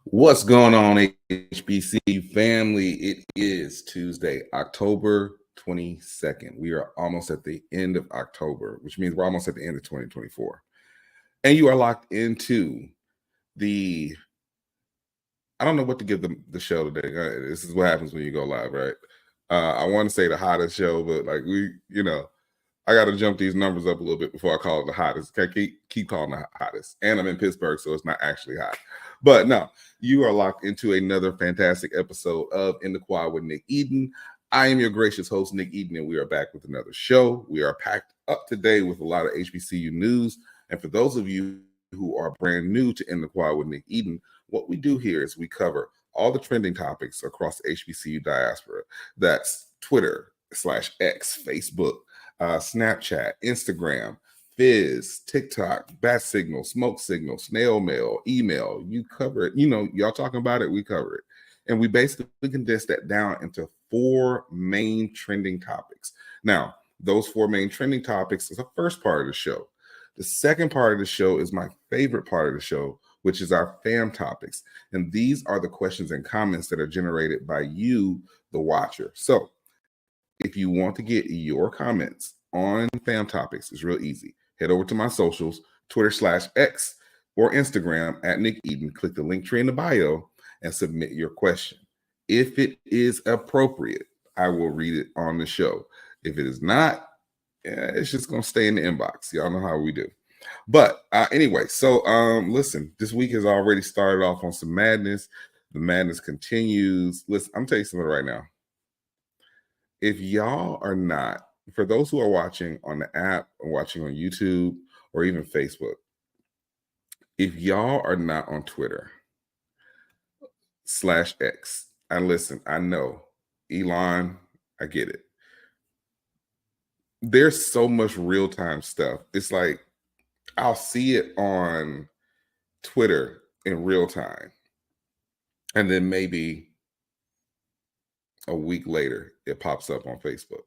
What's going on, HBCU family? It is Tuesday, October 22nd. We are almost at the end of October, which means we're almost at the end of 2024. And you are locked into the, I don't know what to give the show today. This is what happens when you go live, right? I want to say the hottest show, but like I got to jump these numbers up a little bit before I call it the hottest. I keep calling it the hottest. And I'm in Pittsburgh, so it's not actually hot. But no, you are locked into another fantastic episode of In the Quad with Nick Eden. I am your gracious host, Nick Eden, and we are back with another show. We are packed up today with a lot of HBCU news. And for those of you who are brand new to In the Quad with Nick Eden, what we do here is we cover all the trending topics across the HBCU diaspora. That's Twitter/X, Facebook, Snapchat, Instagram, Fizz, TikTok, Bat Signal, Smoke Signal, Snail Mail, email. You cover it. Y'all talking about it, we cover it. And we basically condense that down into 4 main trending topics. Now, those 4 main trending topics is the first part of the show. The second part of the show is my favorite part of the show, which is our fam topics. And these are the questions and comments that are generated by you, the watcher. So if you want to get your comments on fam topics, it's real easy. Head over to my socials, Twitter/X or Instagram at Nick Eden. Click the link tree in the bio and submit your question. If it is appropriate, I will read it on the show. If it is not, it's just going to stay in the inbox. Y'all know how we do. But anyway, so listen, this week has already started off on some madness. The madness continues. Listen, I'm telling you something right now. If y'all are not, for those who are watching on the app or watching on YouTube or even Facebook, if y'all are not on Twitter/X, and listen, I know, Elon, I get it. There's so much real-time stuff. It's like, I'll see it on Twitter in real time. And then maybe a week later, it pops up on Facebook,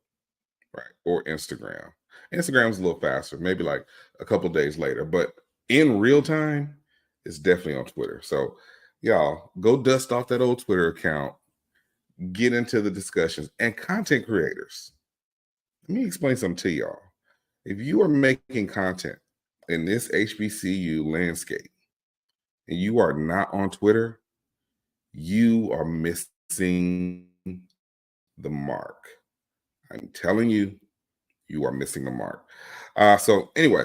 right? Or Instagram. Instagram's a little faster, maybe like a couple days later. But in real time, it's definitely on Twitter. So y'all, go dust off that old Twitter account, get into the discussions. And content creators, let me explain something to y'all. If you are making content in this HBCU landscape and you are not on Twitter, you are missing the mark. I'm telling you, you are missing the mark. So anyway,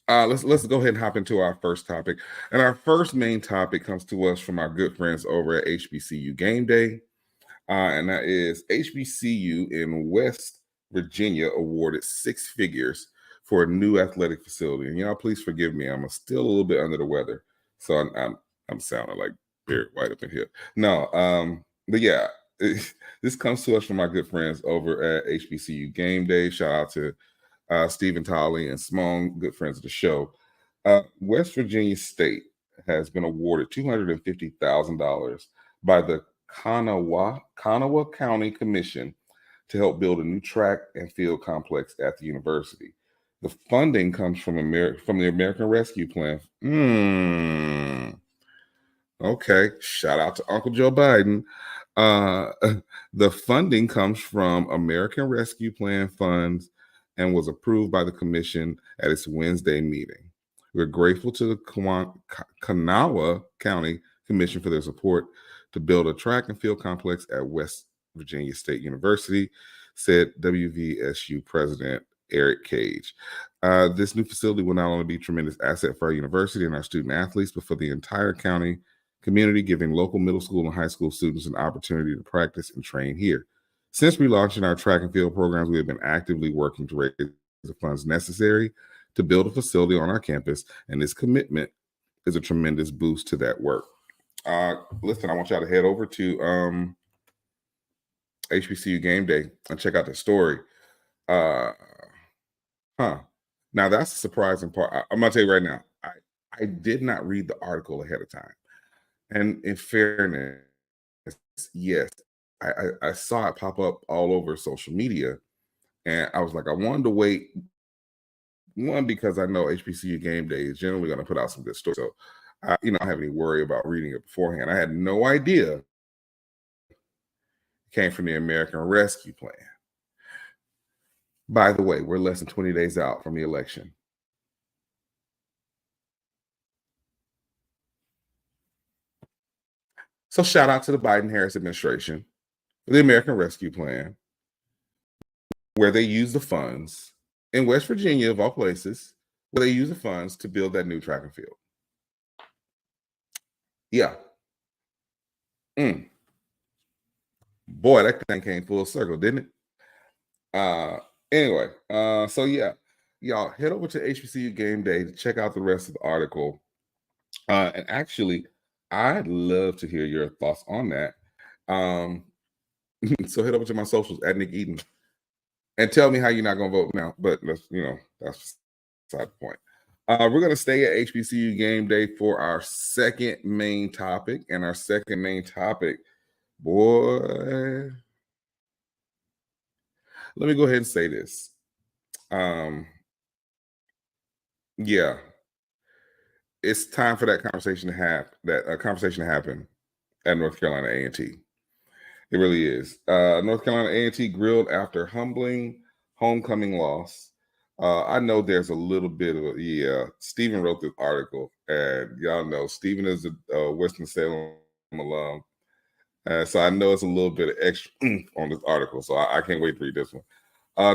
let's go ahead and hop into our first topic. And our first main topic comes to us from our good friends over at HBCU Game Day. And that is HBCU in West Virginia awarded 6 figures for a new athletic facility. And y'all, please forgive me. I'm still a little bit under the weather, so I'm sounding like Barry White up in here. No, but yeah, this comes to us from our good friends over at HBCU Game Day. Shout out to Stephen Tolley and Simone, good friends of the show. West Virginia State has been awarded $250,000 by the Kanawha County Commission to help build a new track and field complex at the university. The funding comes from the American Rescue Plan. Okay, shout out to Uncle Joe Biden. The funding comes from American Rescue Plan funds and was approved by the commission at its Wednesday meeting. We're grateful to the Kanawha County Commission for their support to build a track and field complex at West Virginia State University, said WVSU President Eric Cage. This new facility will not only be a tremendous asset for our university and our student athletes, but for the entire county community, giving local middle school and high school students an opportunity to practice and train here. Since relaunching our track and field programs, we have been actively working to raise the funds necessary to build a facility on our campus, and this commitment is a tremendous boost to that work. Listen, I want y'all to head over to HBCU Game Day and check out the story. Now that's the surprising part. I'm gonna tell you right now, I did not read the article ahead of time. And in fairness, yes, I saw it pop up all over social media, and I was like, I wanted to wait. One, because I know HBCU Game Day is generally going to put out some good stories, so I don't have any worry about reading it beforehand. I had no idea it came from the American Rescue Plan. By the way, we're less than 20 days out from the election. So shout out to the Biden-Harris administration, the American Rescue Plan, where they use the funds in West Virginia, of all places, where they use the funds to build that new track and field. Yeah. Boy, that thing came full circle, didn't it? Anyway, so yeah, y'all head over to HBCU Game Day to check out the rest of the article. And actually, I'd love to hear your thoughts on that. So head over to my socials at Nick Eden and tell me how you're not gonna vote now. But that's beside the point. We're gonna stay at HBCU Game Day for our second main topic, and our second main topic, boy. Let me go ahead and say this. Yeah, it's time for that conversation to happen at North Carolina A&T. It really is. North Carolina A&T grilled after humbling homecoming loss. I know there's a little bit of Stephen wrote this article, and y'all know Stephen is a Winston-Salem alum. So I know it's a little bit of extra on this article, so I can't wait to read this one.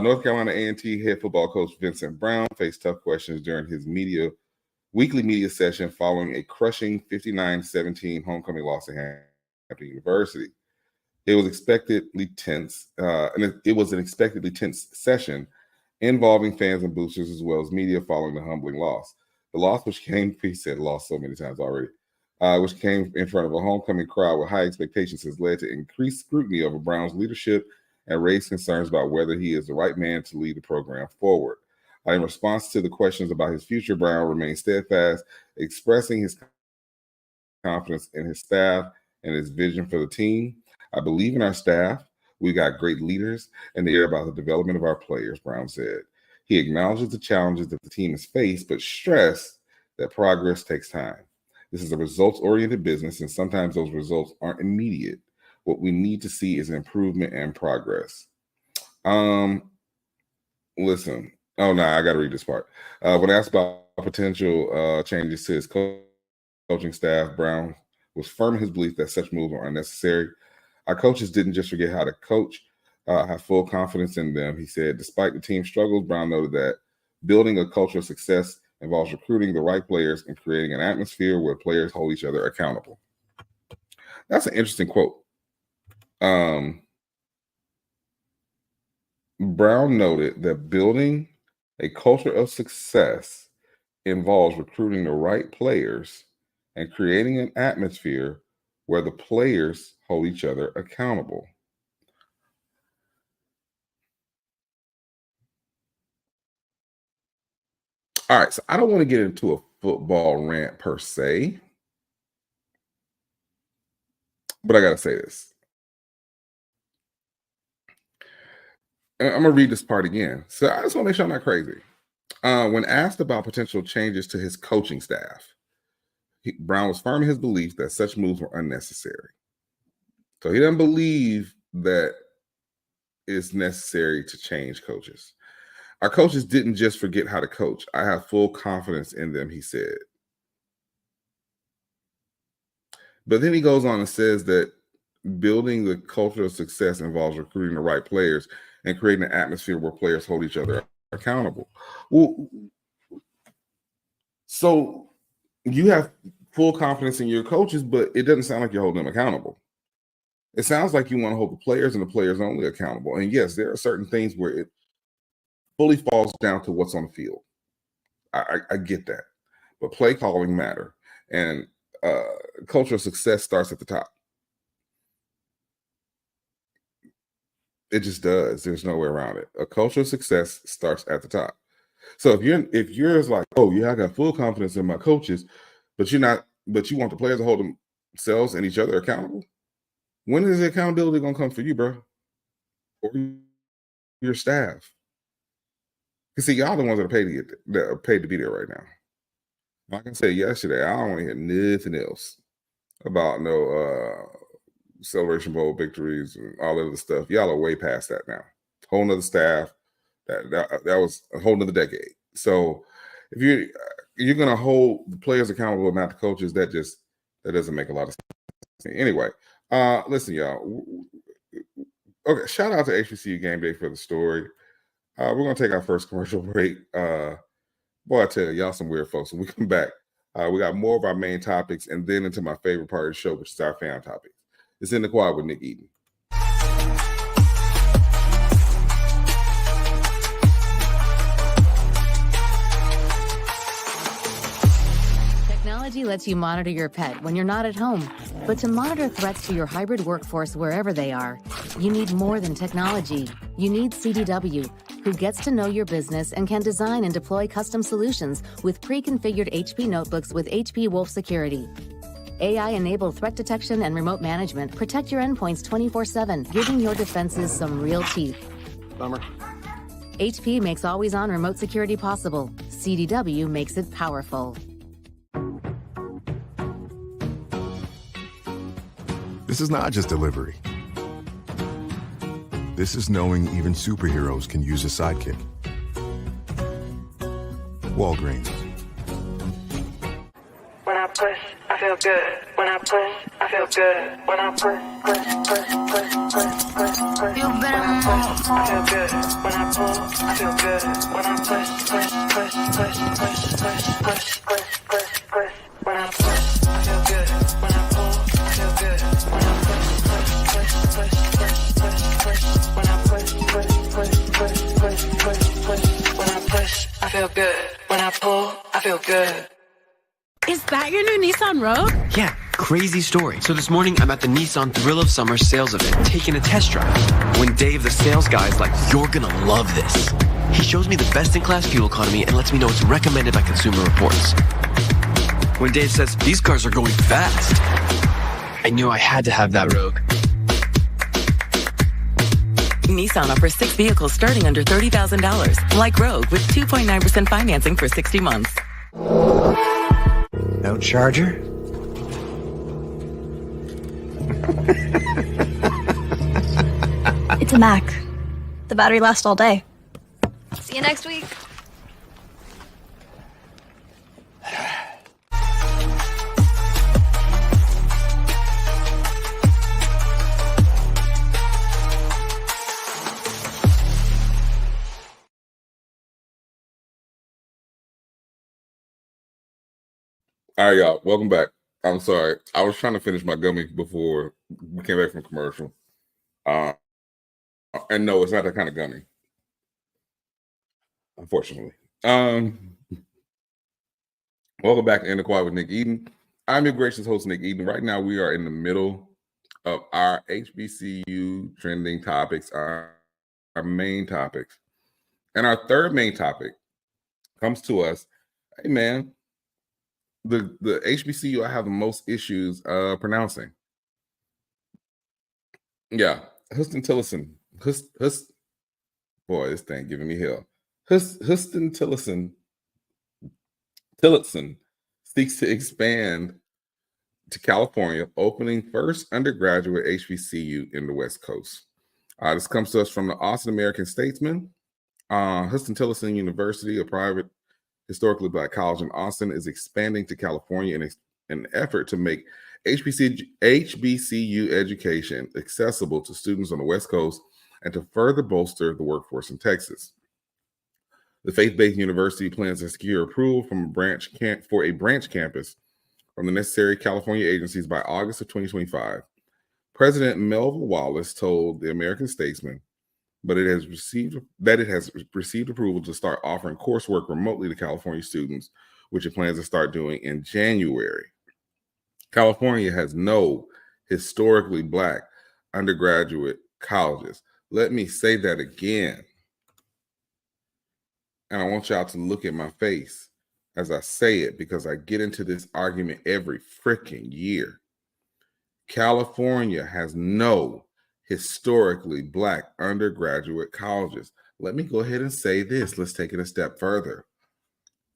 North Carolina A&T head football coach Vincent Brown faced tough questions during his weekly media session following a crushing 59-17 homecoming loss at Hampton University. It was expectedly tense, and it was an expectedly tense session involving fans and boosters as well as media following the humbling loss. The loss, which came, he said lost so many times already, which came in front of a homecoming crowd with high expectations, has led to increased scrutiny over Brown's leadership and raised concerns about whether he is the right man to lead the program forward. In response to the questions about his future, Brown remained steadfast, expressing his confidence in his staff and his vision for the team. I believe in our staff. We got great leaders, and they care about the development of our players, Brown said. He acknowledges the challenges that the team has faced, but stressed that progress takes time. This is a results-oriented business, and sometimes those results aren't immediate. What we need to see is improvement and progress. Listen. Oh, no, I got to read this part. When asked about potential changes to his coaching staff, Brown was firm in his belief that such moves are unnecessary. Our coaches didn't just forget how to coach. I have full confidence in them. He said, despite the team's struggles, Brown noted that building a culture of success involves recruiting the right players and creating an atmosphere where players hold each other accountable. That's an interesting quote. Brown noted that building a culture of success involves recruiting the right players and creating an atmosphere where the players hold each other accountable. All right, so I don't want to get into a football rant per se, but I got to say this. And I'm going to read this part again. So I just want to make sure I'm not crazy. When asked about potential changes to his coaching staff, Brown was firm in his belief that such moves were unnecessary. So he doesn't believe that it's necessary to change coaches. Our coaches didn't just forget how to coach. I have full confidence in them, he said. But then he goes on and says that building the culture of success involves recruiting the right players and creating an atmosphere where players hold each other accountable. Well, so you have full confidence in your coaches, but it doesn't sound like you're holding them accountable. It sounds like you want to hold the players and the players only accountable. And yes, there are certain things where it fully falls down to what's on the field. I get that. But play calling matter. And cultural success starts at the top. It just does. There's no way around it. A culture of success starts at the top. So if you're like, oh yeah, I got full confidence in my coaches, but you want the players to hold themselves and each other accountable, when is the accountability gonna come for you, bro? Or your staff? You see, y'all the ones that are paid to be there right now. Like I said yesterday, I don't want to hear nothing else about no Celebration Bowl victories and all of the stuff. Y'all are way past that now. Whole nother staff. That was a whole nother decade. So if you're gonna hold the players accountable and not the coaches, that doesn't make a lot of sense. Anyway, listen, y'all. Okay, shout out to HBCU Game Day for the story. We're gonna take our first commercial break. Boy, I tell you, y'all some weird folks. When we come back, we got more of our main topics and then into my favorite part of the show, which is our fan topics. It's In the Quad with Nick Eden. Technology lets you monitor your pet when you're not at home. But to monitor threats to your hybrid workforce wherever they are, you need more than technology. You need CDW, who gets to know your business and can design and deploy custom solutions with pre-configured HP notebooks with HP Wolf Security. AI-enabled threat detection and remote management protect your endpoints 24/7, giving your defenses some real teeth. Bummer. HP makes always-on remote security possible. CDW makes it powerful. This is not just delivery. This is knowing even superheroes can use a sidekick. Walgreens. When I push, I feel good. When I push, I feel good. When I push. You better move. I feel good. When I pull, I feel good. When I push. When I push, I feel good. When I pull, I feel good. When I push. When I push, I feel good. When I pull, I feel good. Is that your new Nissan Rogue? Yeah, crazy story. So this morning, I'm at the Nissan Thrill of Summer sales event, taking a test drive. When Dave, the sales guy, is like, "You're gonna love this." He shows me the best-in-class fuel economy and lets me know it's recommended by Consumer Reports. When Dave says, "These cars are going fast," I knew I had to have that Rogue. Nissan offers 6 vehicles starting under $30,000, like Rogue, with 2.9% financing for 60 months. No charger? It's a Mac. The battery lasts all day. See you next week. All right, y'all. Welcome back. I'm sorry. I was trying to finish my gummy before we came back from commercial. And no, it's not that kind of gummy. Unfortunately. Welcome back to In the Quiet with Nick Eden. I'm your gracious host, Nick Eden. Right now, we are in the middle of our HBCU trending topics, our main topics. And our third main topic comes to us. Hey, man, the HBCU I have the most issues pronouncing. Yeah, Huston Tillotson. Boy, this thing giving me hell. Huston Tillotson seeks to expand to California, opening first undergraduate HBCU in the West Coast. This comes to us from the Austin American-Statesman. Huston Tillotson University, a private historically Black college in Austin, is expanding to California in an effort to make HBCU education accessible to students on the West Coast and to further bolster the workforce in Texas. The faith-based university plans to secure approval from for a branch campus from the necessary California agencies by August of 2025. President Melville Wallace told the American Statesman it has received approval to start offering coursework remotely to California students, which it plans to start doing in January. California has no historically Black undergraduate colleges. Let me say that again. And I want y'all to look at my face as I say it, because I get into this argument every freaking year. California has no historically Black undergraduate colleges. Let me go ahead and say this. Let's take it a step further.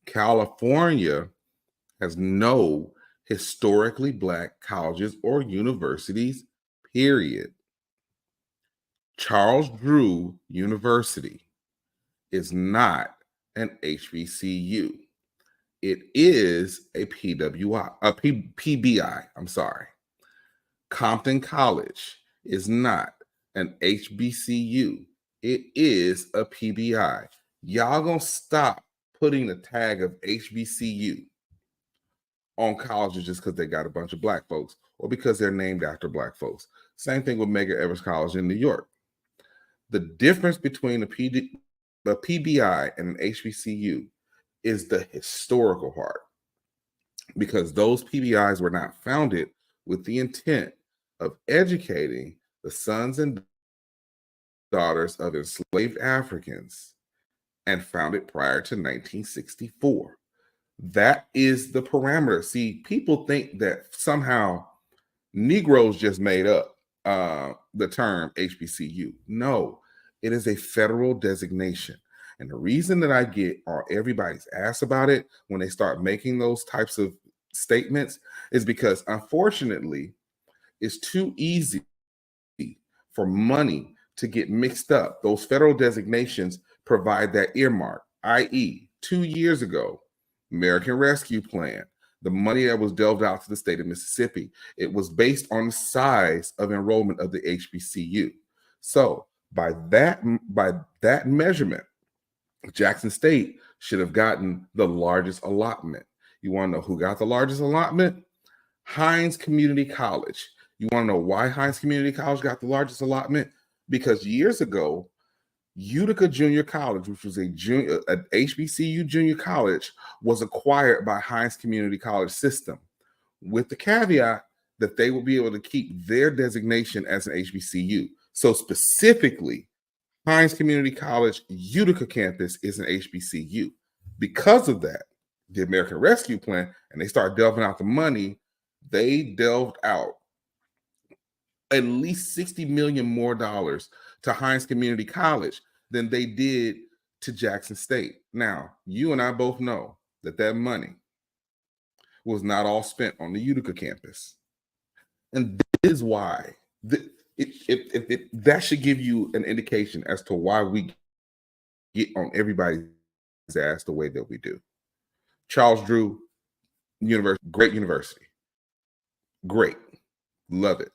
California has no historically Black colleges or universities, period. Charles Drew University is not an HBCU. It is a PBI. I'm sorry. Compton College is not an HBCU. It is a PBI. Y'all gonna stop putting the tag of HBCU on colleges just because they got a bunch of Black folks or because they're named after Black folks. Same thing with Medgar Evers College in New York. The difference between the PBI and an HBCU is the historical part, because those PBIs were not founded with the intent of educating the sons and daughters of enslaved Africans, and founded prior to 1964. That is the parameter. See, people think that somehow Negroes just made up the term HBCU. No, it is a federal designation. And the reason that I get on everybody's ass about it when they start making those types of statements is because, unfortunately, it's too easy for money to get mixed up. Those federal designations provide that earmark, i.e., 2 years ago, American Rescue Plan, the money that was delved out to the state of Mississippi, it was based on the size of enrollment of the HBCU. So by that measurement, Jackson State should have gotten the largest allotment. You want to know who got the largest allotment? Hinds Community College. You want to know why Hinds Community College got the largest allotment? Because years ago, Utica Junior College, which was an HBCU junior college, was acquired by Hinds Community College System, with the caveat that they will be able to keep their designation as an HBCU. So specifically, Hinds Community College Utica campus is an HBCU. Because of that, the American Rescue Plan, and they start delving out the money, they delved out at least $60 million more to Hinds Community College than they did to Jackson State. Now, you and I both know that that money was not all spent on the Utica campus. And this is why that should give you an indication as to why we get on everybody's ass the way that we do. Charles Drew University, great university. Great. Love it.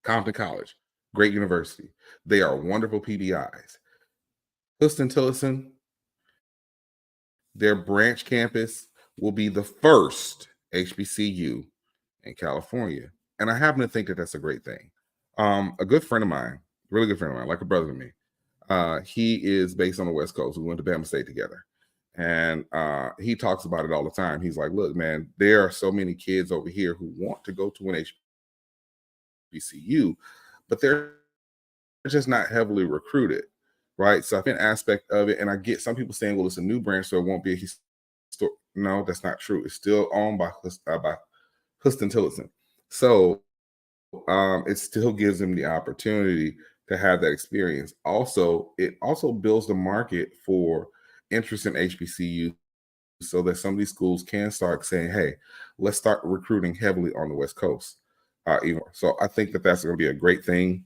Compton College, great university. They are wonderful PBIs. Huston Tillotson, their branch campus will be the first HBCU in California. And I happen to think that that's a great thing. A good friend of mine, really good friend of mine, like a brother to me, he is based on the West Coast. We went to Bama State together. And he talks about it all the time. He's like, look, man, there are so many kids over here who want to go to an HBCU, but they're just not heavily recruited, right? So I think an aspect of it, and I get some people saying, well, it's a new branch, so it won't be a historic. No, that's not true. It's still owned by Huston Tillotson. So it still gives them the opportunity to have that experience. Also, it also builds the market for interest in HBCU so that some of these schools can start saying, hey, let's start recruiting heavily on the West Coast. So I think that that's going to be a great thing.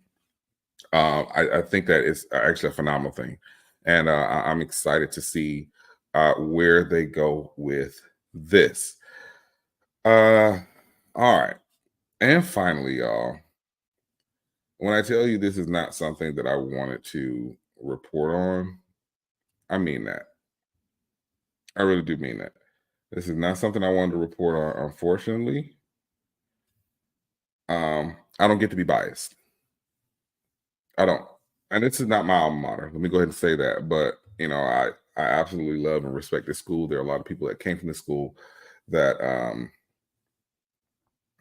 I think that it's actually a phenomenal thing. And I'm excited to see where they go with this. All right. And finally, y'all, when I tell you this is not something that I wanted to report on, I mean that. I really do mean that. This is not something I wanted to report on, unfortunately. I don't get to be biased. I don't. And this is not my alma mater. Let me go ahead and say that. But, you know, I absolutely love and respect this school. There are a lot of people that came from this school that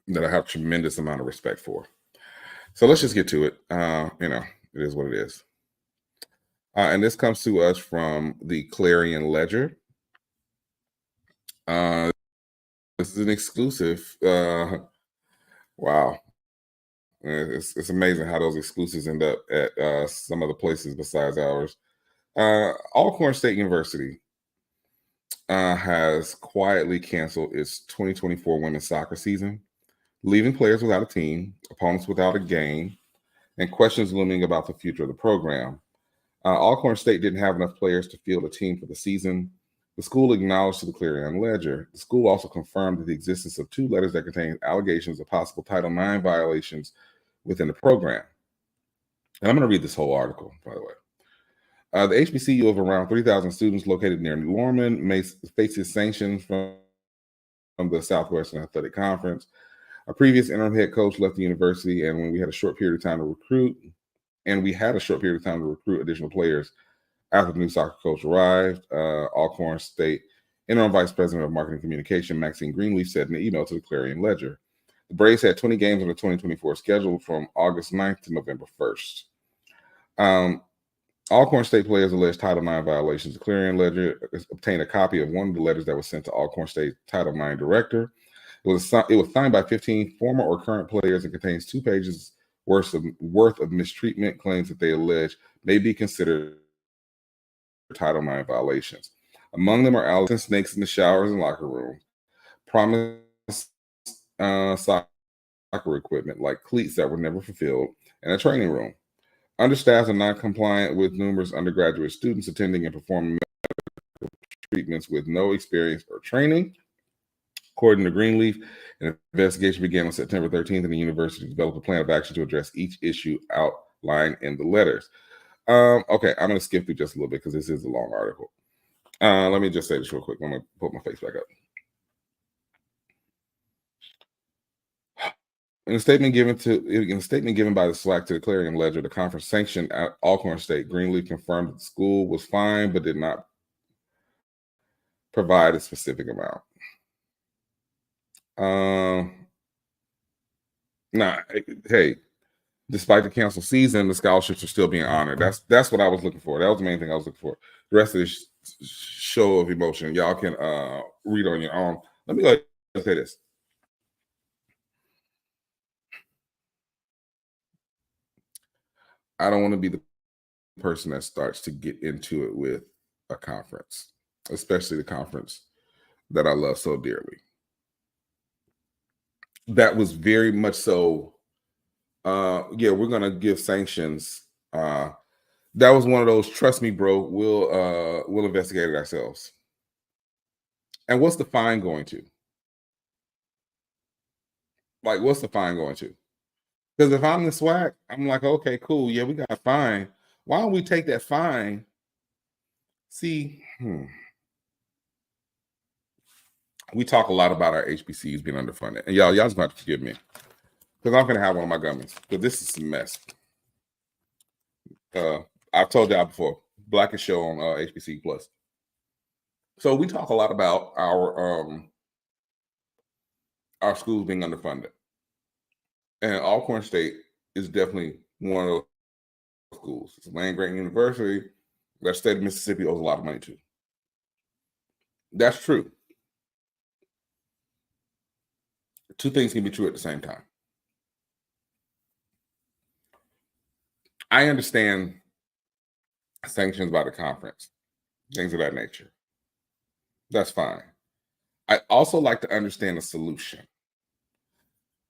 that I have tremendous amount of respect for. So let's just get to it. You know, it is what it is. And this comes to us from the Clarion Ledger. This is an exclusive. Wow. It's amazing how those exclusives end up at some other places besides ours. Alcorn State University has quietly canceled its 2024 women's soccer season, leaving players without a team, opponents without a game, and questions looming about the future of the program. Alcorn State didn't have enough players to field a team for the season. The school acknowledged to the Clarion Ledger. The school also confirmed the existence of 2 letters that contained allegations of possible Title IX violations within the program. And I'm going to read this whole article, by the way. The HBCU of around 3,000 students located near New Ormond faces sanctions from the Southwestern Athletic Conference. A previous interim head coach left the university, and when we had a short period of time to recruit, additional players after the new soccer coach arrived. Alcorn State interim vice president of marketing communication, Maxine Greenleaf, said in an email to the Clarion Ledger. The Braves had 20 games on the 2024 schedule from August 9th to November 1st. Alcorn State players alleged Title IX violations. The Clarion Ledger obtained a copy of one of the letters that was sent to Alcorn State Title IX director. It was signed by 15 former or current players and contains 2 pages worth of mistreatment claims that they allege may be considered Title IX violations. Among them are Allison snakes in the showers and locker room, promised soccer equipment like cleats that were never fulfilled, and a training room. Understaffed and non-compliant with numerous undergraduate students attending and performing medical treatments with no experience or training. According to Greenleaf, an investigation began on September 13th, and the university developed a plan of action to address each issue outlined in the letters. Okay, I'm going to skip through just a little bit because this is a long article. Let me just say this real quick. I'm going to put my face back up. In a statement given by the SWAC to the Clarion Ledger, the conference sanctioned at Alcorn State. Greenleaf confirmed that the school was fine, but did not provide a specific amount. Hey, despite the canceled season, the scholarships are still being honored. That's what I was looking for. That was the main thing I was looking for. The rest of this show of emotion, y'all can read on your own. Let me go ahead and say this. I don't want to be the person that starts to get into it with a conference, especially the conference that I love so dearly. That was very much so, yeah, we're going to give sanctions. That was one of those, trust me, bro, we'll investigate it ourselves. And what's the fine going to? Like, what's the fine going to? Because if I'm the SWAC, I'm like, okay, cool. Yeah, we got a fine. Why don't we take that fine? See, we talk a lot about our HBCUs being underfunded. And y'all just going to have to forgive me. Because I'm going to have one of my gummies. Because this is a mess. I've told y'all before, Blackest Show on HBCU Plus. So we talk a lot about our schools being underfunded. And Alcorn State is definitely one of those schools. It's Land Grant University. That state of Mississippi owes a lot of money to. That's true. Two things can be true at the same time. I understand sanctions by the conference, things of that nature. That's fine. I also like to understand the solution.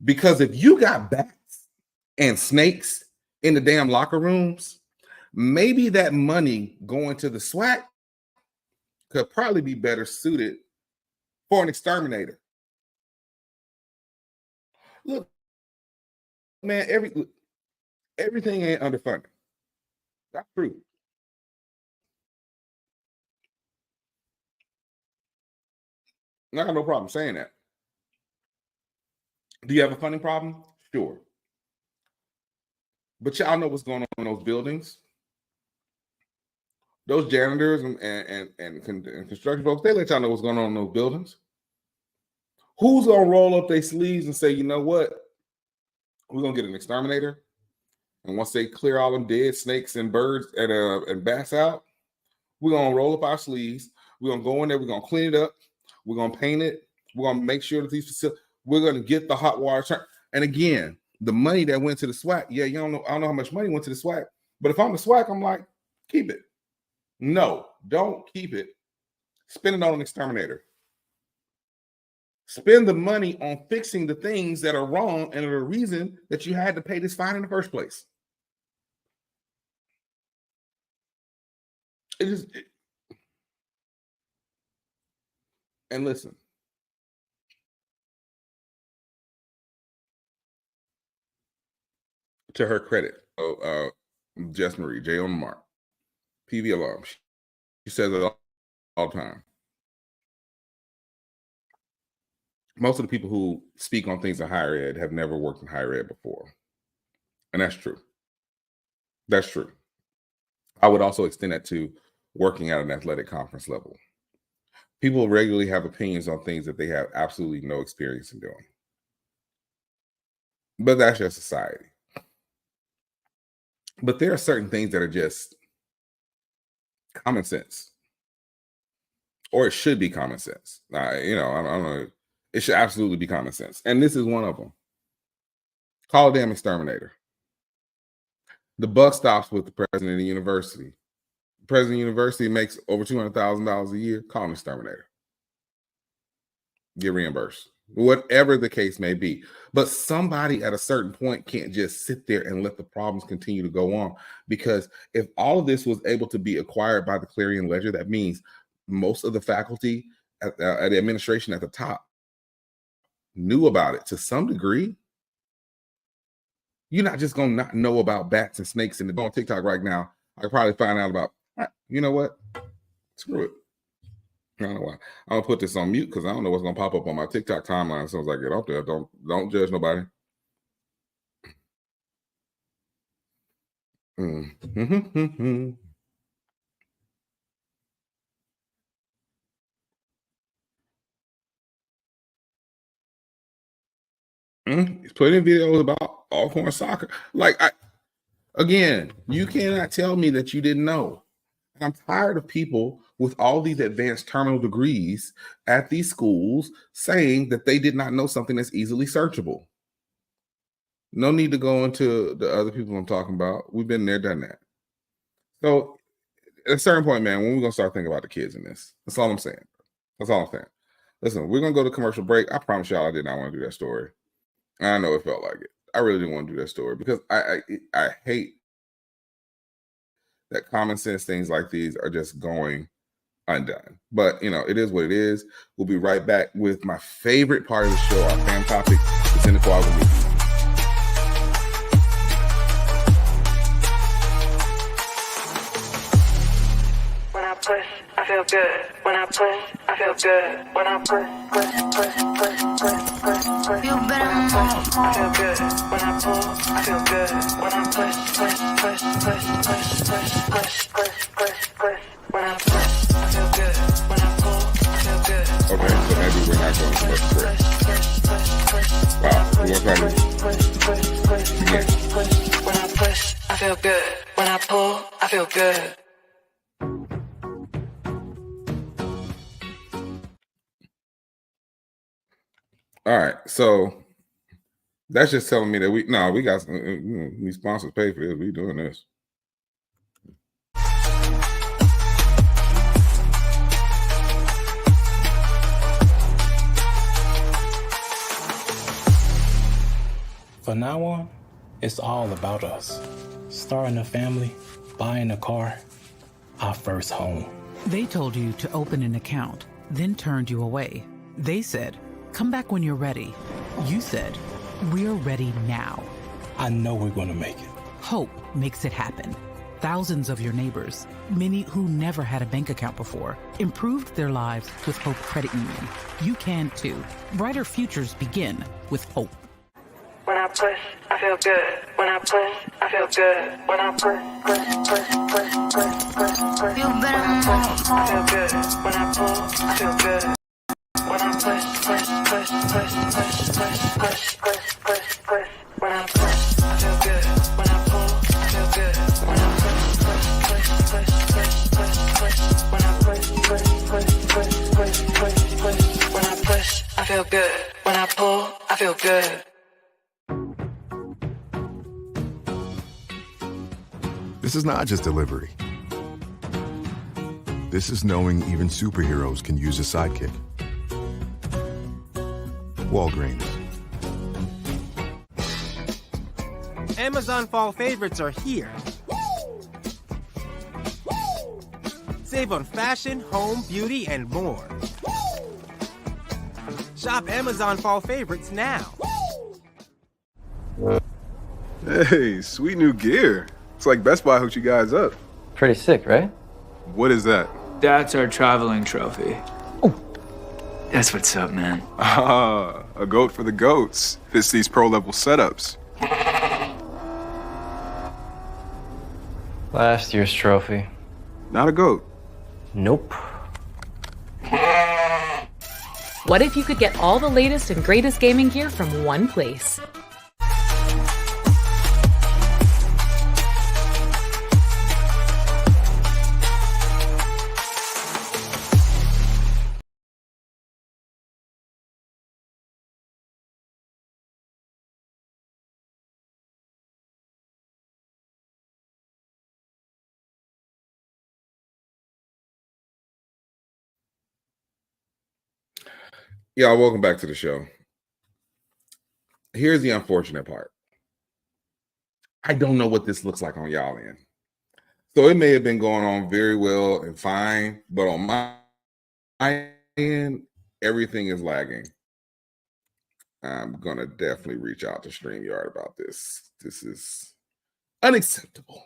Because if you got bats and snakes in the damn locker rooms, maybe that money going to the SWAC could probably be better suited for an exterminator. Look, man, everything ain't underfunded. That's true. I got no problem saying that. Do you have a funding problem? Sure. But y'all know what's going on in those buildings. Those janitors and construction folks, they let y'all know what's going on in those buildings. Who's going to roll up their sleeves and say, you know what? We're going to get an exterminator. And once they clear all them dead snakes and birds and bats out, we're going to roll up our sleeves. We're going to go in there. We're going to clean it up. We're going to paint it. We're going to make sure that these facilities, we're going to get the hot water. And again, the money that went to the SWAC, I don't know how much money went to the SWAC. But if I'm the SWAC, I'm like, keep it. No, don't keep it. Spend it on an exterminator. Spend the money on fixing the things that are wrong and are the reason that you had to pay this fine in the first place. And listen, to her credit, Jess Marie, J on the mark, PV alum, she says it all the time. Most of the people who speak on things in higher ed have never worked in higher ed before. And that's true. That's true. I would also extend that to working at an athletic conference level. People regularly have opinions on things that they have absolutely no experience in doing. But that's just society. But there are certain things that are just common sense. Or it should be common sense. I don't know. It should absolutely be common sense. And this is one of them. Call a damn exterminator. The buck stops with the president of the university. The president of the university makes over $200,000 a year. Call an exterminator. Get reimbursed. Whatever the case may be. But somebody at a certain point can't just sit there and let the problems continue to go on. Because if all of this was able to be acquired by the Clarion Ledger, that means most of the faculty at the administration at the top knew about it to some degree. You're not just going to not know about bats and snakes and on TikTok right now. I could probably find out about, you know what? Screw it. I don't know why. I'm going to put this on mute because I don't know what's going to pop up on my TikTok timeline as soon as I get up there. Don't judge nobody. He's putting videos about Alcorn soccer. Again, you cannot tell me that you didn't know. I'm tired of people with all these advanced terminal degrees at these schools saying that they did not know something that's easily searchable. No need to go into the other people I'm talking about. We've been there, done that. So at a certain point, man, when we're going to start thinking about the kids in this? That's all I'm saying. That's all I'm saying. Listen, we're going to go to commercial break. I promise y'all I did not want to do that story. I know it felt like it. I really didn't want to do that story because I hate that common sense things like these are just going undone. But, it is what it is. We'll be right back with my favorite part of the show, our fan topic, the inequality movement. push, I feel good. When I push, I feel good. When I push, feel better. I feel good. When I pull, I feel good. When I push. When I push, I feel good. When I pull, I feel good. Okay, so maybe we're not going to much prayer. Wow, we're going to again. When I push, I feel good. When I pull, I feel good. All right, so that's just telling me that we got some, these sponsors pay for this. We doing this. From now on, it's all about us. Starting a family, buying a car, our first home. They told you to open an account, then turned you away. They said, come back when you're ready. You said, we're ready now. I know we're going to make it. Hope makes it happen. Thousands of your neighbors, many who never had a bank account before, improved their lives with Hope Credit Union. You can too. Brighter futures begin with Hope. When I push, I feel good. When I push, I feel good. When I push. Feel better. I feel good. When I pull, I feel good. When I push. When I push, I feel good. When I pull, I feel good. When I When I push, I feel good. When I pull, I feel good. This is not just delivery. This is knowing even superheroes can use a sidekick. Walgreens. Amazon fall favorites are here. Save on fashion, home, beauty, and more. Shop Amazon fall favorites now. Hey, sweet new gear. It's like Best Buy hooked you guys up. Pretty sick, right? What is that? That's our traveling trophy. Oh, that's what's up, man. Ah, a goat for the goats. Fits these pro level setups. Last year's trophy. Not a goat. Nope. What if you could get all the latest and greatest gaming gear from one place? Y'all, welcome back to the show. Here's the unfortunate part. I don't know what this looks like on y'all end. So it may have been going on very well and fine, but on my end, everything is lagging. I'm going to definitely reach out to StreamYard about this. This is unacceptable.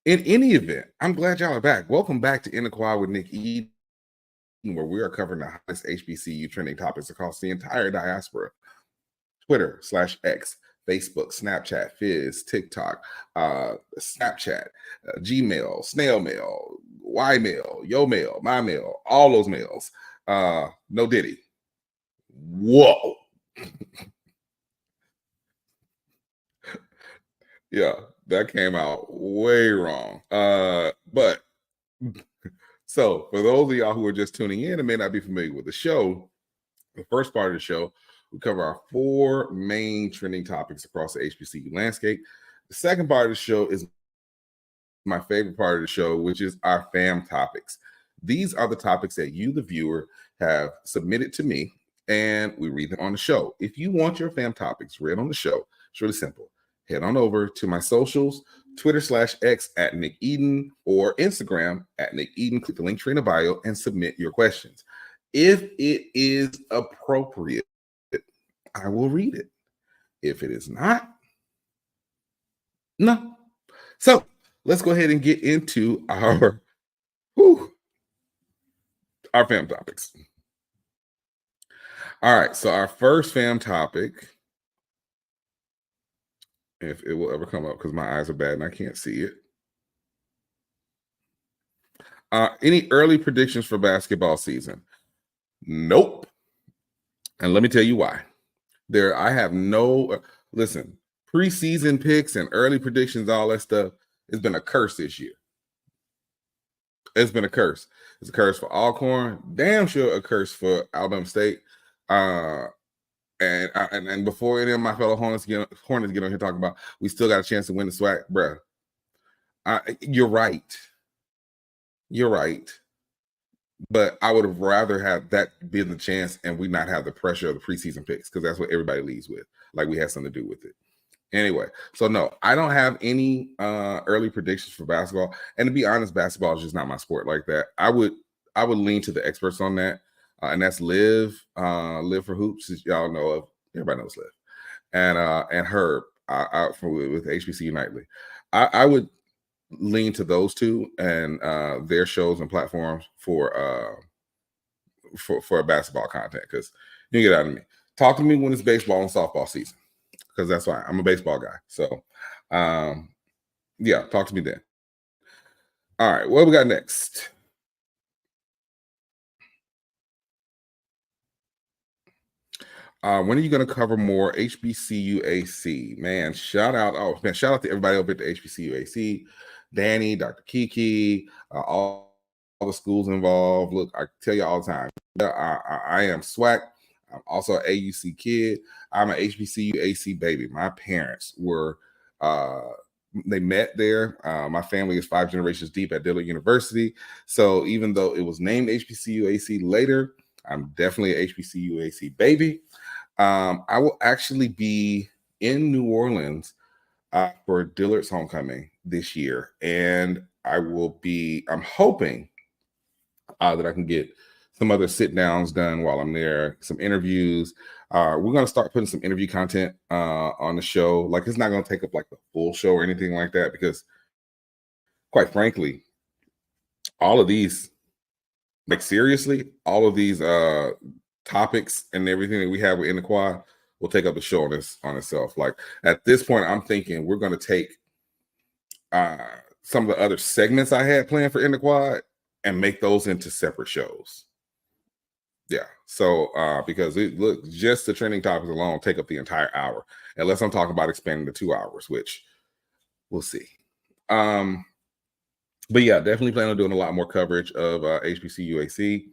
In any event, I'm glad y'all are back. Welcome back to In the Quad with Nick Eden, where we are covering the hottest HBCU trending topics across the entire diaspora. Twitter/X, Facebook, Snapchat, Fizz, TikTok, Snapchat, Gmail, snail mail, Y mail, yo mail, my mail, all those mails. No Diddy. Whoa. Yeah, that came out way wrong. But so for those of y'all who are just tuning in and may not be familiar with the show, the first part of the show, we cover our 4 main trending topics across the HBCU landscape. The second part of the show is my favorite part of the show, which is our fam topics. These are the topics that you, the viewer, have submitted to me, and we read them on the show. If you want your fam topics read on the show, it's really simple. Head on over to my socials, Twitter/X at Nick Eden, or Instagram at Nick Eden. Click the link tree in the bio and submit your questions. If it is appropriate, I will read it. If it is not, no. So let's go ahead and get into our our fam topics. All right, so our first fam topic, if it will ever come up because my eyes are bad and I can't see it. Any early predictions for basketball season? Nope. And let me tell you why. I have no, listen, preseason picks and early predictions, all that stuff, it's been a curse this year. It's been a curse. It's a curse for Alcorn, damn sure a curse for Alabama State. And before any of my fellow Hornets get on here talking about we still got a chance to win the SWAC, bruh. You're right. You're right. But I would have rather have that be the chance and we not have the pressure of the preseason picks because that's what everybody leaves with. Like we had something to do with it. Anyway, so no, I don't have any early predictions for basketball. And to be honest, basketball is just not my sport like that. I would lean to the experts on that. And that's Liv for Hoops, as y'all know of. Everybody knows Liv. And Herb with HBCU Nightly. I would lean to those two and their shows and platforms for basketball content because you can get out of me. Talk to me when it's baseball and softball season because that's why I'm a baseball guy. So, yeah, talk to me then. All right, what we got next? When are you going to cover more HBCUAC? Man, shout out to everybody over at the HBCUAC. Danny, Dr. Kiki, all the schools involved. Look, I tell you all the time, I am SWAC. I'm also an AUC kid. I'm an HBCUAC baby. My parents were, they met there. My family is 5 generations deep at Dillard University. So even though it was named HBCUAC later, I'm definitely an HBCUAC baby. I will actually be in New Orleans for Dillard's homecoming this year. And I'm hoping that I can get some other sit downs done while I'm there, some interviews. We're going to start putting some interview content on the show. Like it's not going to take up like the full show or anything like that, because quite frankly, all of these, like seriously, all of these topics and everything that we have in the quad will take up the show on itself. Like at this point, I'm thinking we're going to take some of the other segments I had planned for in the quad and make those into separate shows. Yeah. So because just the trending topics alone take up the entire hour, unless I'm talking about expanding to 2 hours, which we'll see. But yeah, definitely plan on doing a lot more coverage of HBCUAC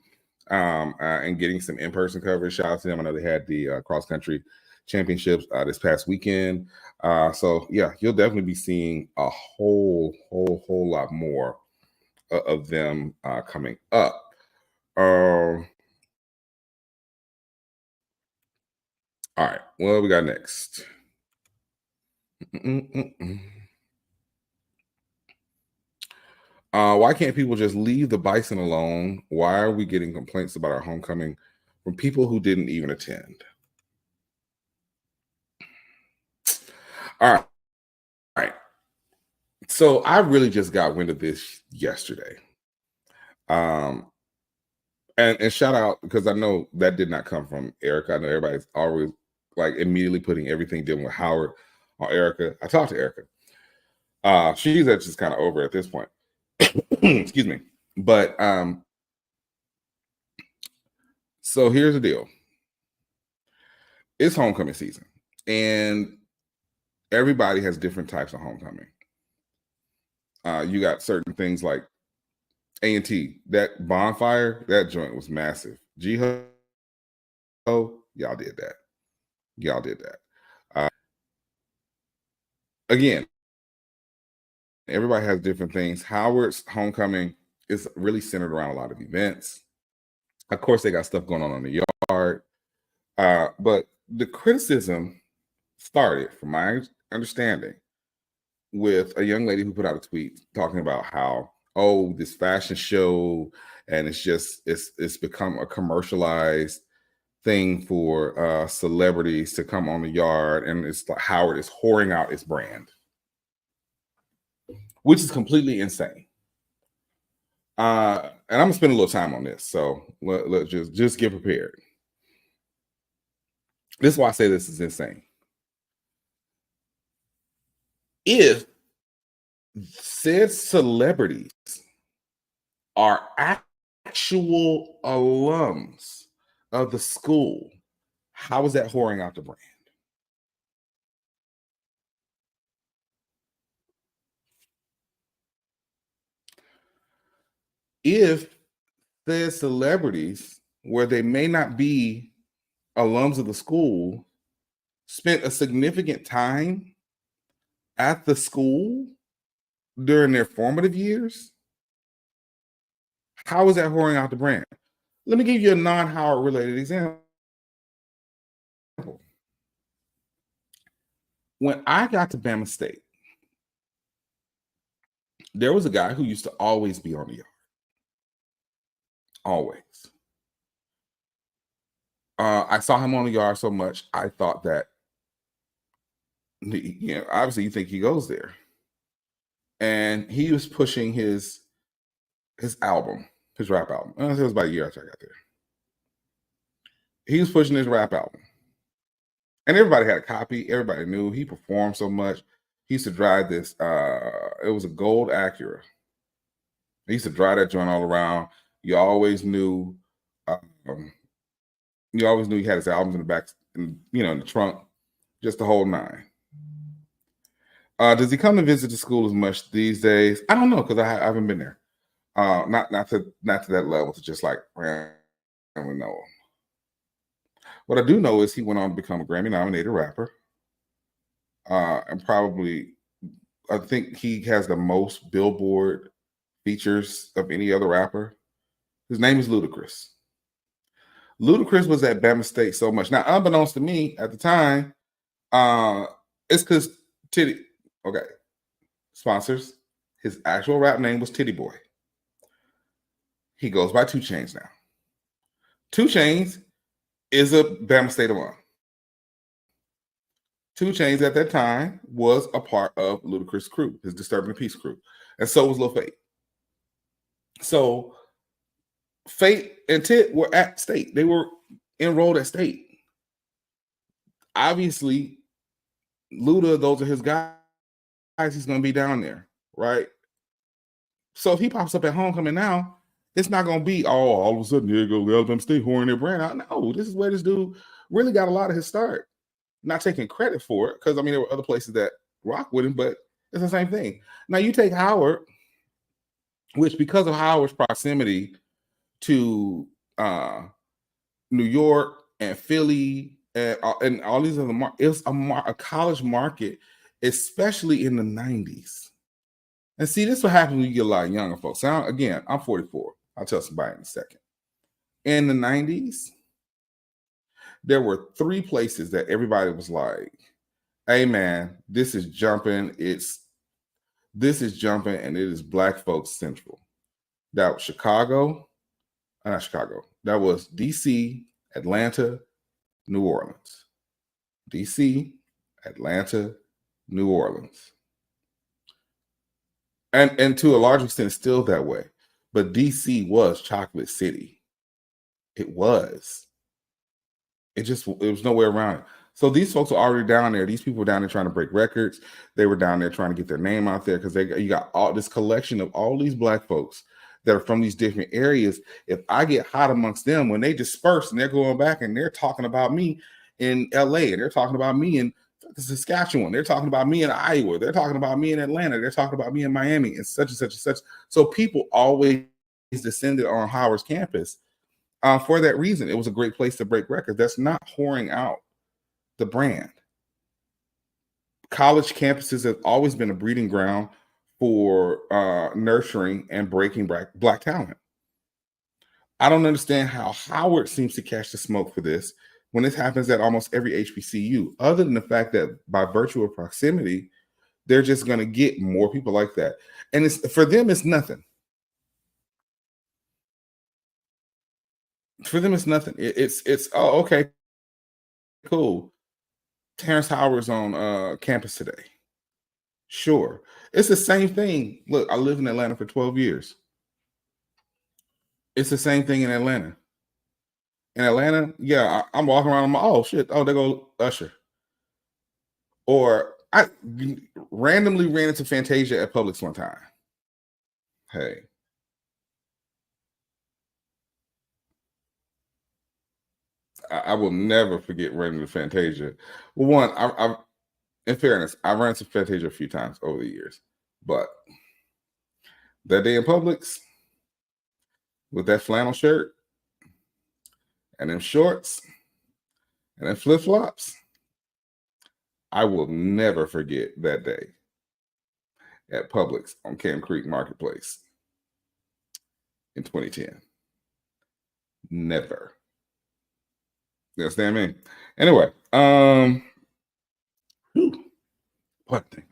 and getting some in-person coverage. Shout out to them. I know they had the cross-country championships this past weekend. So yeah, you'll definitely be seeing a whole lot more of them coming up. All right, what we got next? Why can't people just leave the Bison alone? Why are we getting complaints about our homecoming from people who didn't even attend? All right. So I really just got wind of this yesterday. And shout out, because I know that did not come from Erica. I know everybody's always like immediately putting everything dealing with Howard on Erica. I talked to Erica. She's just kind of over at this point. Excuse me. But so here's the deal. It's homecoming season, and everybody has different types of homecoming. You got certain things like A&T, that bonfire, that joint was massive. G-Ho, y'all did that. Again, everybody has different things. Howard's homecoming is really centered around a lot of events. Of course, they got stuff going on the yard. But the criticism started, from my understanding, with a young lady who put out a tweet talking about how, this fashion show, and it's become a commercialized thing for celebrities to come on the yard, and it's like Howard is whoring out its brand, which is completely insane. And I'm gonna spend a little time on this, so let's just get prepared. This is why I say this is insane. If said celebrities are actual alums of the school, how is that whoring out the brand? If there's celebrities where they may not be alums of the school, spent a significant time at the school during their formative years, how is that whoring out the brand? Let me give you a non-Howard related example. When I got to Bama State, there was a guy who used to always be on the yard. Always. I saw him on the yard so much, I thought that, obviously you think he goes there. And he was pushing his album, his rap album. It was about a year after I got there. He was pushing his rap album. And everybody had a copy. Everybody knew he performed so much. He used to drive this, it was a gold Acura. He used to drive that joint all around. You always knew he had his albums in the back, in the trunk, just the whole nine. Does he come to visit the school as much these days? I don't know, because I haven't been there. Not to that level, to just like randomly know him. What I do know is he went on to become a Grammy-nominated rapper. And probably, I think he has the most Billboard features of any other rapper. His name is Ludacris. Ludacris was at Bama State so much. Now, unbeknownst to me at the time, it's because sponsors, his actual rap name was Titty Boy. He goes by 2 Chainz now. 2 Chainz is a Bama State alum. 2 Chainz at that time was a part of Ludacris' crew, his Disturbing the Peace crew. And so was Lil Fate. So Fate and Tit were at State. They were enrolled at State. Obviously, Luda, those are his guys. He's going to be down there, right? So if he pops up at homecoming now, it's not going to be, all of a sudden, here goes Alabama State whoring their brand out. No, this is where this dude really got a lot of his start. Not taking credit for it, because, there were other places that rock with him, but it's the same thing. Now, you take Howard, which because of Howard's proximity to New York and Philly and all these other markets, it was a college market, especially in the 90s. And see, this is what happens when you get a lot of younger folks. So I'm 44. I'll tell somebody in a second. In the 90s, there were 3 places that everybody was like, hey man, this is jumping. This is jumping, and it is Black folks central. That was not Chicago. That was DC, Atlanta, New Orleans. DC, Atlanta, New Orleans. And to a large extent, still that way. But DC was Chocolate City. It was. It was no way around it. So these folks were already down there. These people were down there trying to break records. They were down there trying to get their name out there, because you got all this collection of all these Black folks that are from these different areas. If I get hot amongst them, when they disperse and they're going back and they're talking about me in LA, and they're talking about me in Saskatchewan, they're talking about me in Iowa, they're talking about me in Atlanta, they're talking about me in Miami, and such and such and such. So people always descended on Howard's campus for that reason. It was a great place to break records. That's not whoring out the brand. College campuses have always been a breeding ground for nurturing and breaking Black talent. I don't understand how Howard seems to catch the smoke for this when this happens at almost every HBCU, other than the fact that by virtue of proximity, they're just going to get more people like that. And for them, it's nothing. For them, it's nothing. It's oh, okay, cool. Terrence Howard's on campus today. Sure. It's the same thing. Look, I lived in Atlanta for 12 years. It's the same thing in Atlanta. In Atlanta, yeah, I'm walking around. I'm like, oh shit! Oh, there go Usher. Or I randomly ran into Fantasia at Publix one time. Hey, I will never forget running into Fantasia. Well, one, I in fairness, I ran into Fantasia a few times over the years, but that day in Publix with that flannel shirt and them shorts and them flip flops, I will never forget that day at Publix on Camp Creek Marketplace in 2010. Never. You understand me? Anyway, what thing?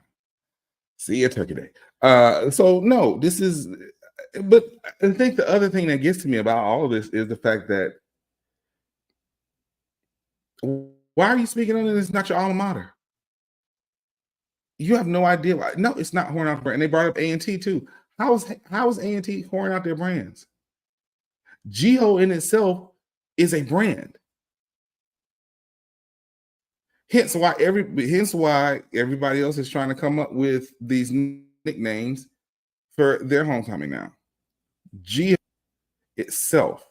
See you Turkey Day. So no, this is, but I think the other thing that gets to me about all of this is the fact that why are you speaking on it? It's not your alma mater. You have no idea why. No, it's not whoring out the brand. And they brought up A&T too. How is A&T whoring out their brands? Jiho in itself is a brand. Hence why everybody else is trying to come up with these nicknames for their homecoming now. Jiho itself,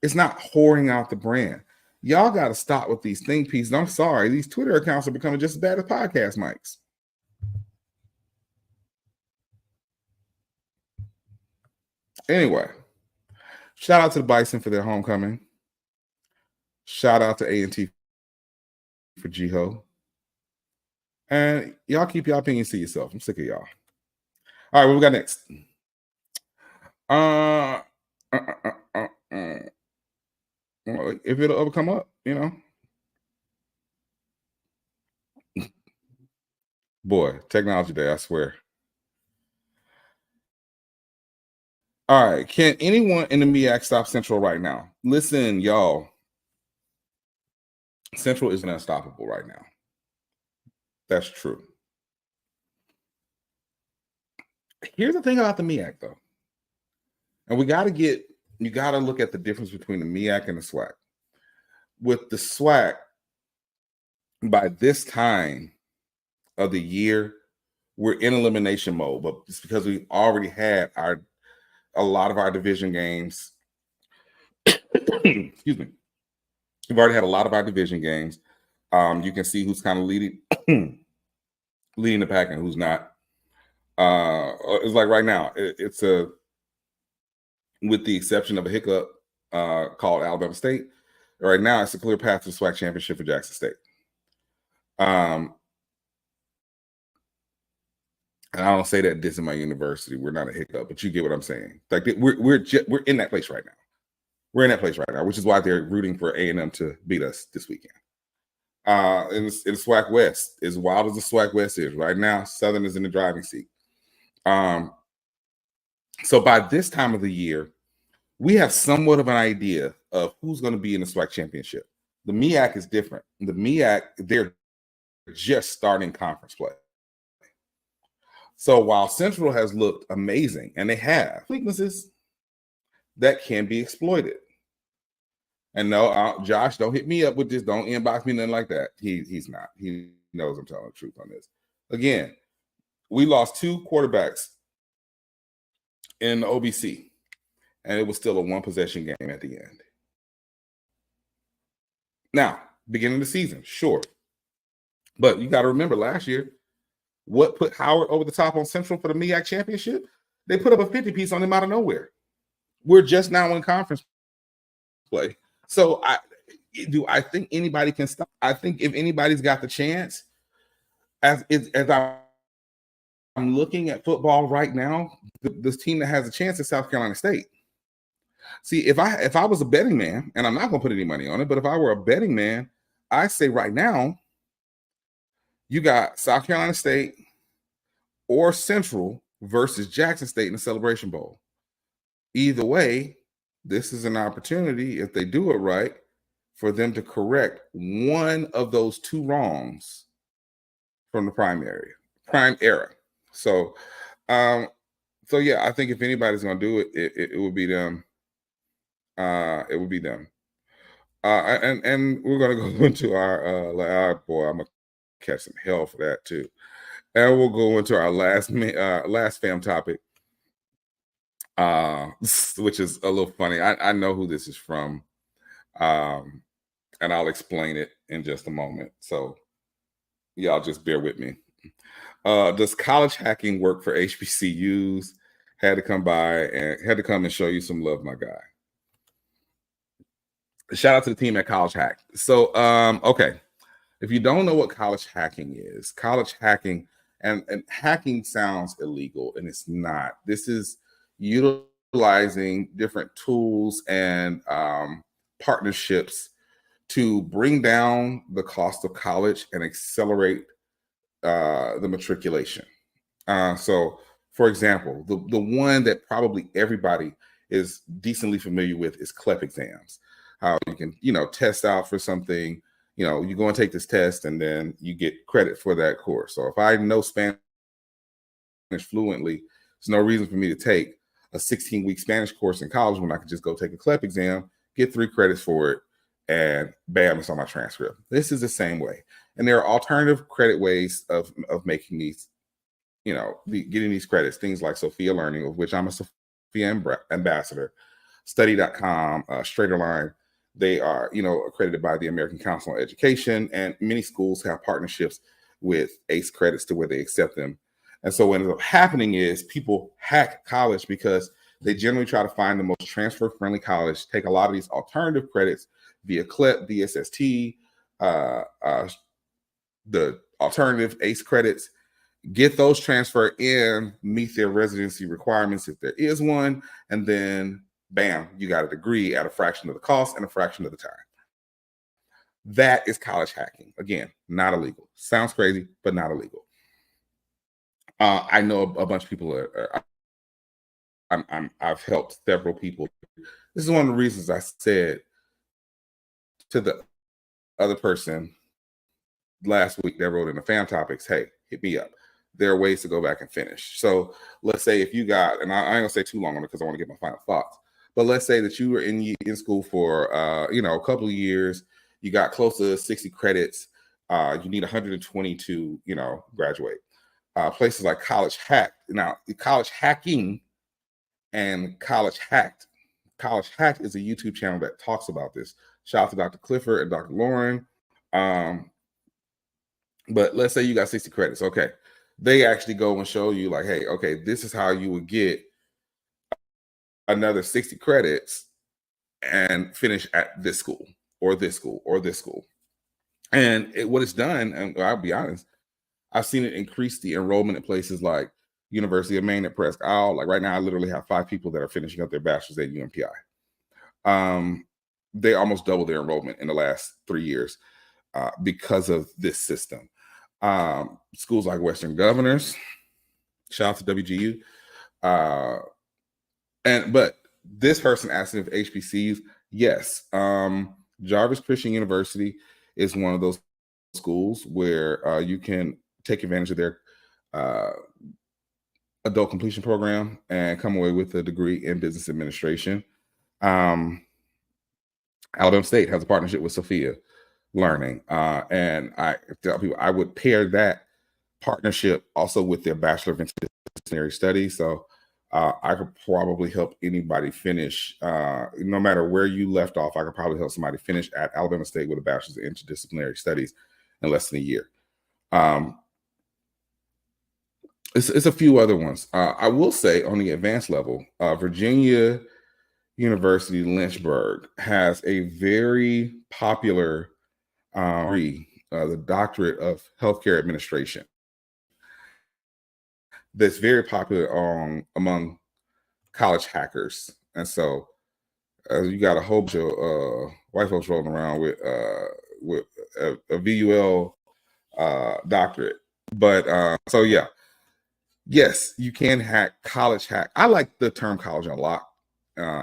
it's not whoring out the brand. Y'all got to stop with these think pieces. I'm sorry, these Twitter accounts are becoming just as bad as podcast mics. Anyway, shout out to the Bison for their homecoming. Shout out to A&T for Jiho. And y'all keep your opinions to yourself. I'm sick of y'all. All right, what we got next? If it'll ever come up, you know. Boy, technology day, I swear. All right, can anyone in the MEAC stop Central right now? Listen, y'all. Central isn't unstoppable right now. That's true. Here's the thing about the MEAC, though. And you got to look at the difference between the MEAC and the SWAC. With the SWAC, by this time of the year, we're in elimination mode, but it's because we already had a lot of our division games. Excuse me. We've already had a lot of our division games. You can see who's kind of leading the pack and who's not. It's like right now, it's with the exception of a hiccup called Alabama State. Right now, it's a clear path to the SWAC championship for Jackson State. And I don't say that this is my university. We're not a hiccup, but you get what I'm saying. Like we're in that place right now. We're in that place right now, which is why they're rooting for A&M to beat us this weekend. In SWAC West, as wild as the SWAC West is right now, Southern is in the driving seat. So by this time of the year, we have somewhat of an idea of who's going to be in the SWAC championship. The MEAC is different. The MEAC, they're just starting conference play. So while Central has looked amazing, and they have weaknesses that can be exploited. And no, Josh, don't hit me up with this. Don't inbox me, nothing like that. He's not. He knows I'm telling the truth on this. Again, we lost 2 quarterbacks in the OBC, and it was still a 1-possession game at the end. Now, beginning of the season, sure. But you got to remember last year, what put Howard over the top on Central for the MEAC championship? They put up a 50-piece on him out of nowhere. We're just now in conference play. So I think anybody can stop? I think if anybody's got the chance, as I'm looking at football right now, this team that has a chance is South Carolina State. See, if I was a betting man, and I'm not going to put any money on it, but if I were a betting man, I say right now, you got South Carolina State or Central versus Jackson State in the Celebration Bowl. Either way, this is an opportunity, if they do it right, for them to correct one of those 2 wrongs from the prime era. So yeah, I think if anybody's going to do it, it would be them. It would be them. And we're gonna go into our boy. I'm gonna catch some hell for that too. And we'll go into our last fam topic, which is a little funny. I know who this is from, and I'll explain it in just a moment. So y'all just bear with me. Does college hacking work for HBCUs? Had to come and show you some love, my guy. Shout out to the team at College Hack. So, okay. If you don't know what college hacking is, college hacking and hacking sounds illegal, and it's not. This is utilizing different tools and partnerships to bring down the cost of college and accelerate the matriculation. So, for example, the one that probably everybody is decently familiar with is CLEP exams. How you can, test out for something, you go and take this test and then you get credit for that course. So if I know Spanish fluently, there's no reason for me to take a 16-week Spanish course in college when I could just go take a CLEP exam, get 3 credits for it, and bam, it's on my transcript. This is the same way. And there are alternative credit ways of making these, getting these credits, things like Sophia Learning, of which I'm a Sophia ambassador, study.com, Straighterline. They are, accredited by the American Council on Education, and many schools have partnerships with ACE credits to where they accept them. And so what ends up happening is people hack college because they generally try to find the most transfer-friendly college, take a lot of these alternative credits via CLEP, VSST, the alternative ACE credits, get those transferred in, meet their residency requirements if there is one, and then bam, you got a degree at a fraction of the cost and a fraction of the time. That is college hacking. Again, not illegal. Sounds crazy, but not illegal. I know a bunch of people I've helped several people. This is one of the reasons I said to the other person last week that wrote in the fan topics, hey, hit me up. There are ways to go back and finish. So let's say if you got, and I ain't gonna say too long on it because I want to get my final thoughts. But let's say that you were in school for a couple of years, you got close to 60 credits, you need 120 to graduate. Places like College Hack, now College Hacking and College Hacked. College Hacked is a YouTube channel that talks about this. Shout out to Dr. Clifford and Dr. Lauren. But let's say you got 60 credits. Okay, they actually go and show you like, hey, okay, this is how you would get another 60 credits and finish at this school or this school or this school. And what it's done, and I'll be honest, I've seen it increase the enrollment at places like University of Maine at Presque Isle. Like right now, I literally have 5 people that are finishing up their bachelor's at UMPI. They almost doubled their enrollment in the last 3 years because of this system. Schools like Western Governors, shout out to WGU. But this person asked if HBCUs, yes. Jarvis Christian University is one of those schools where you can take advantage of their adult completion program and come away with a degree in business administration. Alabama State has a partnership with Sophia Learning. And I tell people I would pair that partnership also with their Bachelor of Interdisciplinary Studies. So I could probably help anybody finish, no matter where you left off. I could probably help somebody finish at Alabama State with a Bachelor's of Interdisciplinary Studies in less than a year. It's a few other ones. I will say on the advanced level, Virginia University Lynchburg has a very popular degree, the Doctorate of Healthcare Administration. That's very popular among college hackers. And so you got a whole bunch of white folks rolling around with a VUL doctorate. But so yeah, yes, you can hack, college hack. I like the term college unlock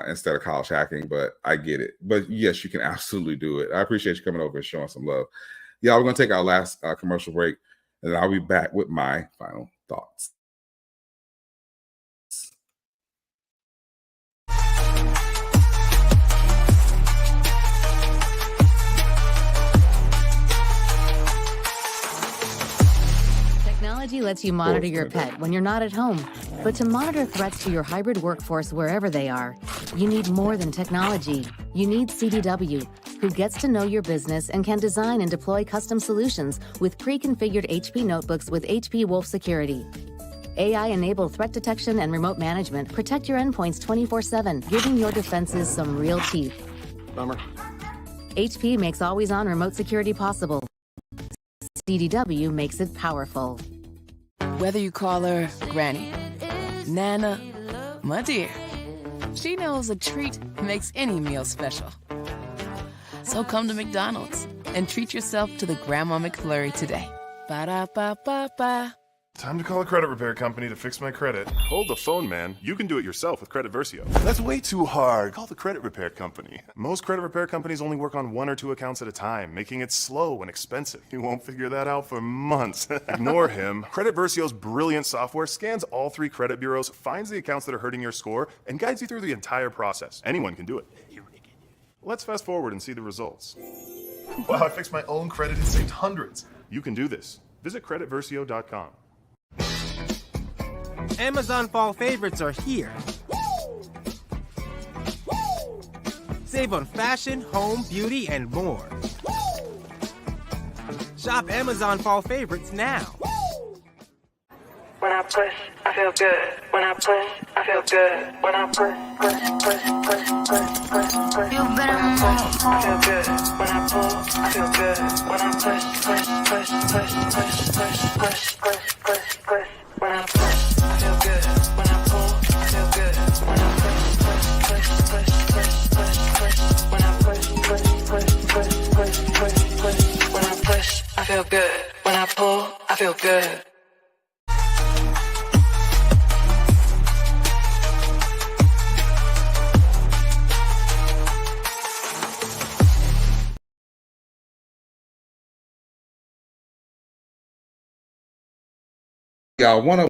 instead of college hacking, but I get it. But yes, you can absolutely do it. I appreciate you coming over and showing some love. Yeah, we're going to take our last commercial break, and then I'll be back with my final thoughts. lets you monitor your pet when you're not at home. But to monitor threats to your hybrid workforce wherever they are, you need more than technology. You need CDW, who gets to know your business and can design and deploy custom solutions with pre-configured HP notebooks with HP Wolf Security. AI-enabled threat detection and remote management protect your endpoints 24/7, giving your defenses some real teeth. Bummer. HP makes always-on remote security possible. CDW makes it powerful. Whether you call her Granny, Nana, my dear, she knows a treat makes any meal special. So come to McDonald's and treat yourself to the Grandma McFlurry today. Ba-da-ba-ba-ba. Time to call a credit repair company to fix my credit. Hold the phone, man. You can do it yourself with Credit Versio. That's way too hard. Call the credit repair company. Most credit repair companies only work on 1 or 2 accounts at a time, making it slow and expensive. You won't figure that out for months. Ignore him. Credit Versio's brilliant software scans all 3 credit bureaus, finds the accounts that are hurting your score, and guides you through the entire process. Anyone can do it. Let's fast forward and see the results. Wow, I fixed my own credit and saved hundreds. You can do this. Visit creditversio.com. Amazon fall favorites are here. Save on fashion, home, beauty, and more. Shop Amazon fall favorites now. When I push, I feel good. When I push, I feel good. When I push. You better move. I feel good. When I pull, I feel good. When I push. When I push, I feel good. When I pull, I feel good. When I push. When I push, when I push, I feel good. When I pull, I feel good. Y'all,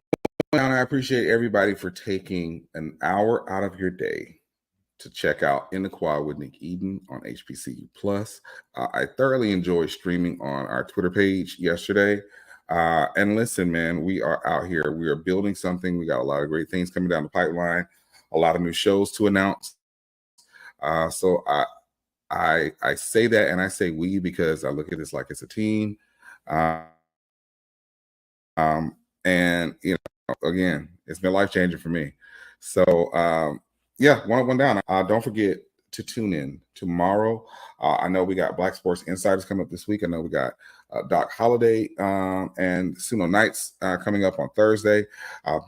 I appreciate everybody for taking an hour out of your day to check out In the Quad with Nick Eden on HBCU Plus. I thoroughly enjoyed streaming on our Twitter page yesterday. And listen, man, we are out here. We are building something. We got a lot of great things coming down the pipeline, a lot of new shows to announce. So I say that, and I say we because I look at this like it's a team. And you know, again, it's been life-changing for me. So yeah, one down. Don't forget to tune in tomorrow. I know we got Black Sports Insiders coming up this week. I know we got Doc Holliday and Suno Nights coming up on Thursday.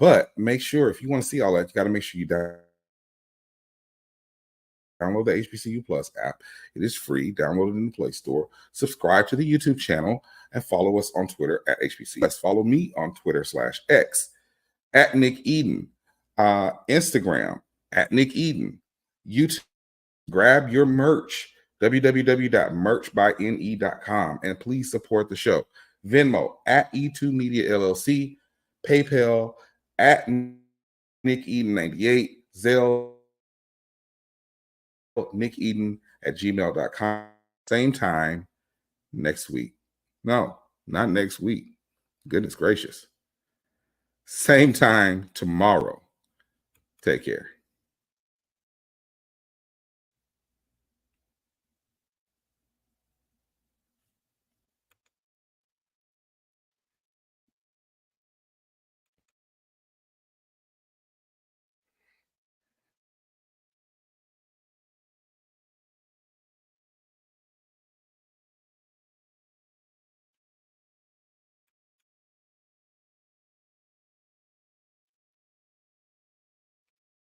But make sure, if you want to see all that, you got to make sure you download the HBCU Plus app. It is free. Download it in the Play Store. Subscribe to the YouTube channel and follow us on Twitter at HBCU. Let's follow me on Twitter /X at Nick Eden, Instagram at Nick Eden, YouTube. Grab your merch, www.merchbyne.com, and please support the show. Venmo at E2 Media LLC, PayPal at Nick Eden 98, Zelle Nick Eden at gmail.com. Same time next week. No, not next week. Goodness gracious. Same time tomorrow. Take care.